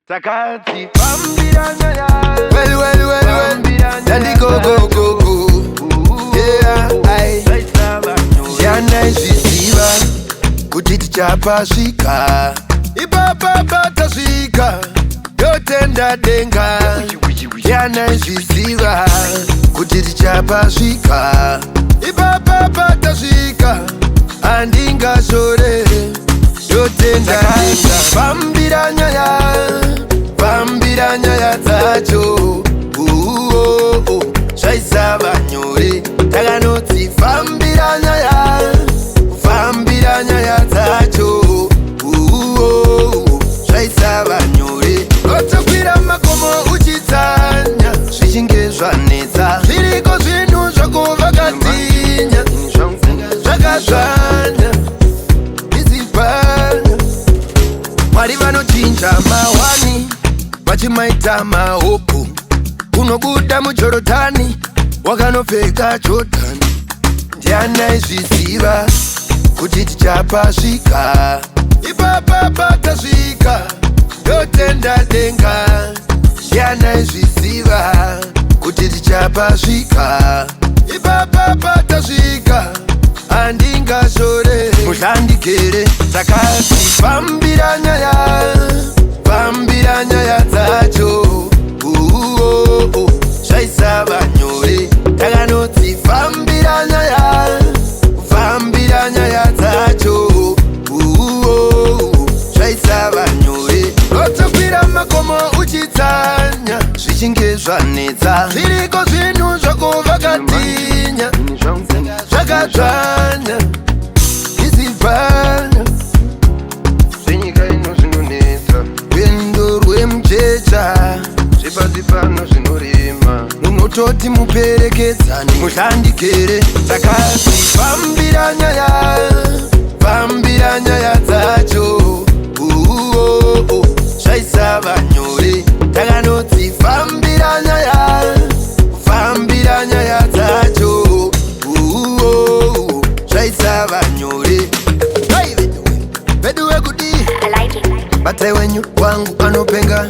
Takati Bambiranya ya Well Daddy go Yeah Jana izisiva Kutiti chapa shika Ibaba bata shika Yote ndadenga Jana izisiva Kutiti chapa shika Ibaba bata shika Andinga sore Yote ndadenga Bambiranya ya tacho Shaisa banyore Taganoti Bambiranya ya tacho Shaisa banyore Otakwira makomo uchitanya Shishingezwa neza Ziriko zvinhu zvakovakatinya Zvakazvanya Izibhanya Mwari vanochinja mawani Vachimaita mahopu Unobuda muJorodhani Wakanopfeka Jordan Ndiana izviziva Kuti tichapasvika Ipapa patasvika Yotenda denga Ndiana izviziva Kuti tichapasvika Ipapa patasvika Andingashore Mushandikere Takati Bambiranya ya tacho Shaisa banyore Taganoti Bambiranya ya tacho Shaisa banyore Otakwira makomo uchitanya Zvichingezva neza Zviriko zvinhu zvakovakatinya Zvakadzvanya Izibhanya Zvenyika ino zvinonetsa Rwendo rwemujecha Zvepasi pano zvinorema Munototi muperekedzane Mushandikere Takati Bambiranya ya tacho Shaisa banyore Taganoti Bambiranya ya tacho Shaisa banyore Veduwe kudi I like it. Bate wenyu wangu anopenga